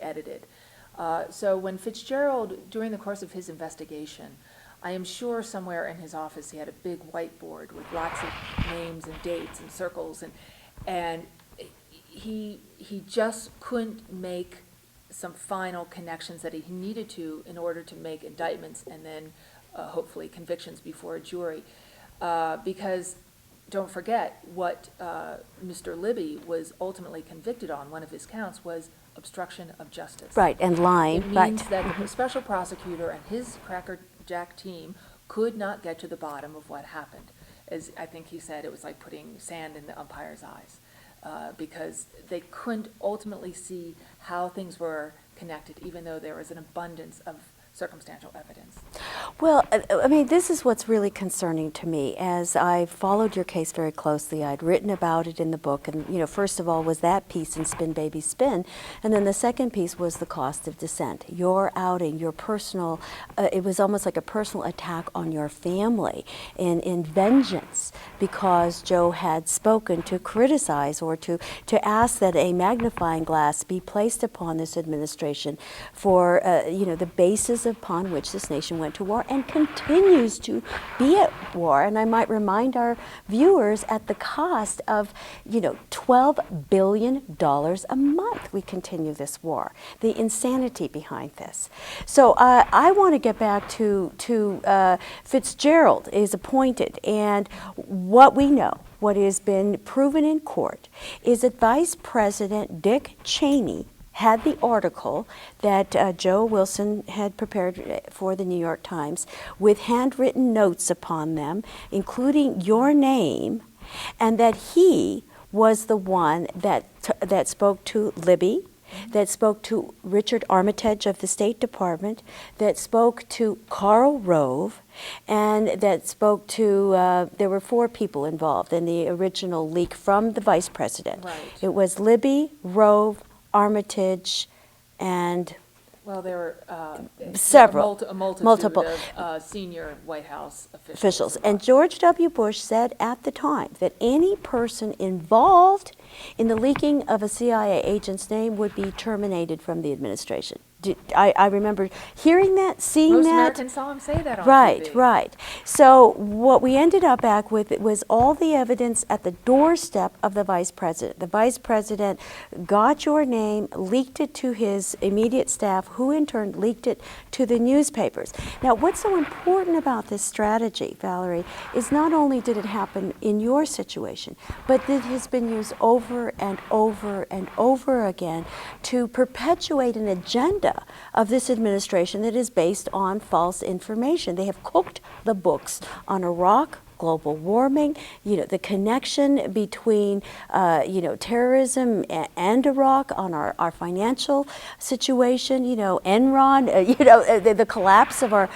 edited. So when Fitzgerald, during the course of his investigation, I am sure somewhere in his office he had a big whiteboard with lots of names and dates and circles, and he just couldn't make some final connections that he needed to in order to make indictments and then hopefully convictions before a jury. Because don't forget what Mr. Libby was ultimately convicted on. One of his counts was obstruction of justice. Right, and lying. It means that the special prosecutor and his crackerjack team could not get to the bottom of what happened. As I think he said, it was like putting sand in the umpire's eyes, because they couldn't ultimately see how things were connected, even though there was an abundance of circumstantial evidence. Well, I mean, this is what's really concerning to me. As I followed your case very closely, I'd written about it in the book, and first of all was that piece in Spin Baby Spin, and then the second piece was the cost of dissent. Your outing, your personal, it was almost like a personal attack on your family in vengeance because Joe had spoken to criticize or to ask that a magnifying glass be placed upon this administration for the basis upon which this nation went to war and continues to be at war. And I might remind our viewers at the cost of, $12 billion a month we continue this war. The insanity behind this. So I want to get back to Fitzgerald is appointed, and what we know, what has been proven in court, is that Vice President Dick Cheney had the article that Joe Wilson had prepared for the New York Times with handwritten notes upon them, including your name, and that he was the one that spoke to Libby, that spoke to Richard Armitage of the State Department, that spoke to Karl Rove, and that spoke to, there were 4 people involved in the original leak from the vice president. Right. It was Libby, Rove, Armitage, and Well, there were several, a multitude multiple of senior White House officials. And George W. Bush said at the time that any person involved in the leaking of a CIA agent's name would be terminated from the administration. I remember hearing that, seeing Most that. Americans saw him say that on Right, TV. right. So what we ended up back with was all the evidence at the doorstep of the vice president. The vice president got your name, leaked it to his immediate staff, who in turn leaked it to the newspapers. Now, what's so important about this strategy, Valerie, is not only did it happen in your situation, but it has been used over and over and over again to perpetuate an agenda of this administration that is based on false information. They have cooked the books on Iraq, global warming, the connection between, terrorism and Iraq, on our financial situation, Enron, the collapse of our,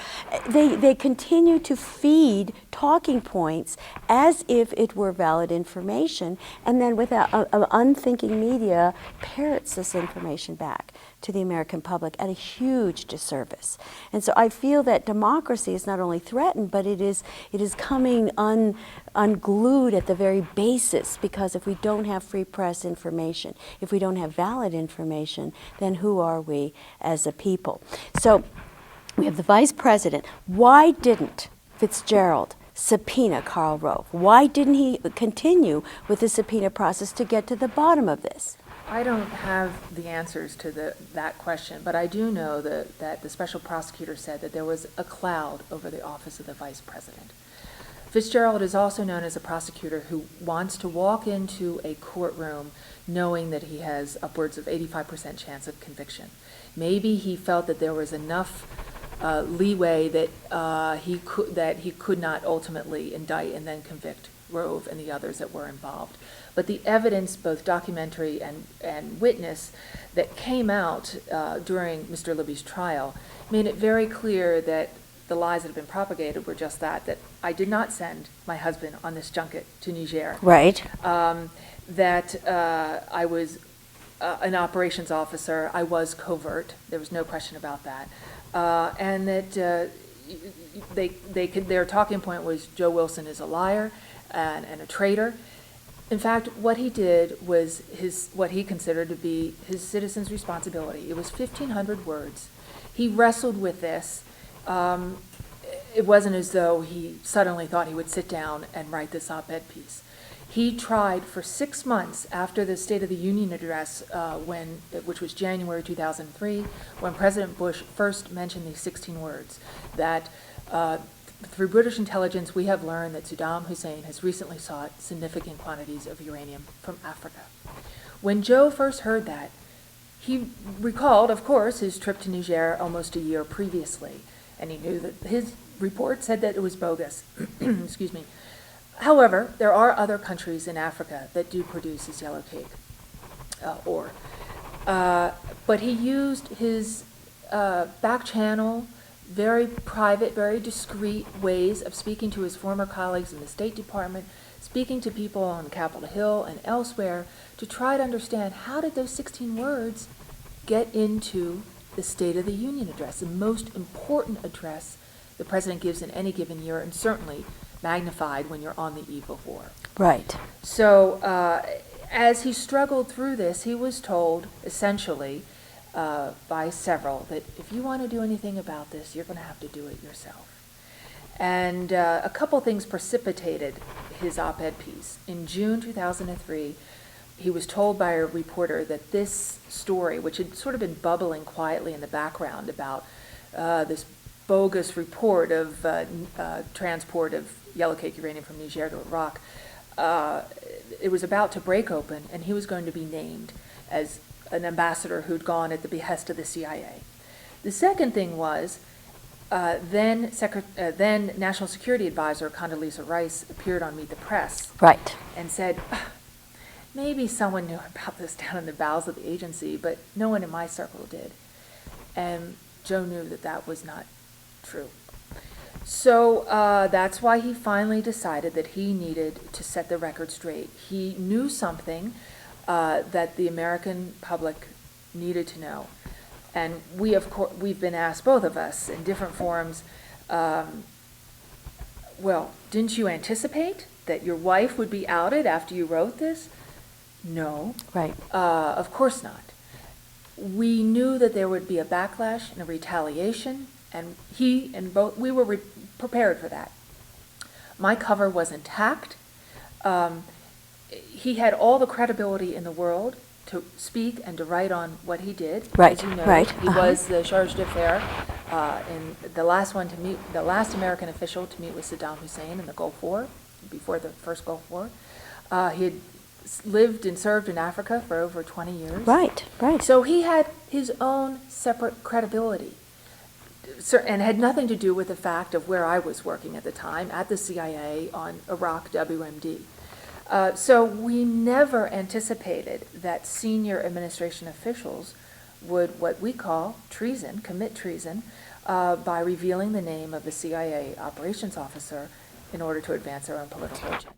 they continue to feed talking points as if it were valid information, and then without unthinking media parrots this information back to the American public at a huge disservice. And so I feel that democracy is not only threatened, but it is coming unglued at the very basis, because if we don't have free press information, if we don't have valid information, then who are we as a people? So we have the vice president. Why didn't Fitzgerald subpoena Karl Rove? Why didn't he continue with the subpoena process to get to the bottom of this? I don't have the answers to that question, but I do know that the special prosecutor said that there was a cloud over the office of the vice president. Fitzgerald is also known as a prosecutor who wants to walk into a courtroom knowing that he has upwards of 85% chance of conviction. Maybe he felt that there was enough leeway that he could not ultimately indict and then convict Rove and the others that were involved. But the evidence, both documentary and witness, that came out during Mr. Libby's trial made it very clear that the lies that have been propagated were just that I did not send my husband on this junket to Niger. Right. That I was an operations officer. I was covert. There was no question about that. And that their talking point was Joe Wilson is a liar and a traitor. In fact, what he did was what he considered to be his citizen's responsibility. It was 1,500 words. He wrestled with this. It wasn't as though he suddenly thought he would sit down and write this op-ed piece. He tried for 6 months after the State of the Union address, which was January 2003, when President Bush first mentioned these 16 words, that through British intelligence, we have learned that Saddam Hussein has recently sought significant quantities of uranium from Africa. When Joe first heard that, he recalled, of course, his trip to Niger almost a year previously, and he knew that his report said that it was bogus. Excuse me. However, there are other countries in Africa that do produce this yellow cake ore. But he used his back channel, very private, very discreet ways of speaking to his former colleagues in the State Department, speaking to people on Capitol Hill and elsewhere to try to understand how did those 16 words get into the State of the Union address, the most important address the president gives in any given year, and certainly magnified when you're on the eve of war. Right. So as he struggled through this, he was told, essentially, by several, that if you want to do anything about this, you're going to have to do it yourself. And a couple things precipitated his op-ed piece. In June 2003, he was told by a reporter that this story, which had sort of been bubbling quietly in the background about this bogus report of transport of yellow cake uranium from Niger to Iraq, it was about to break open, and he was going to be named as an ambassador who'd gone at the behest of the CIA. The second thing was, then National Security Advisor Condoleezza Rice appeared on Meet the Press. Right. And said, maybe someone knew about this down in the bowels of the agency, but no one in my circle did. And Joe knew that that was not true. So that's why he finally decided that he needed to set the record straight. He knew something that the American public needed to know. And we, of course, we've been asked, both of us, in different forums, well, didn't you anticipate that your wife would be outed after you wrote this? No. Right. Of course not. We knew that there would be a backlash and a retaliation, and we were prepared for that. My cover was intact. He had all the credibility in the world to speak and to write on what he did. Right, As you know, right. He was the charge d'affaires, and the last American official to meet with Saddam Hussein in the Gulf War, before the first Gulf War. He had lived and served in Africa for over 20 years. Right, right. So he had his own separate credibility, and had nothing to do with the fact of where I was working at the time, at the CIA on Iraq WMD. So we never anticipated that senior administration officials would, what we call treason, commit treason, by revealing the name of the CIA operations officer in order to advance their own political agenda.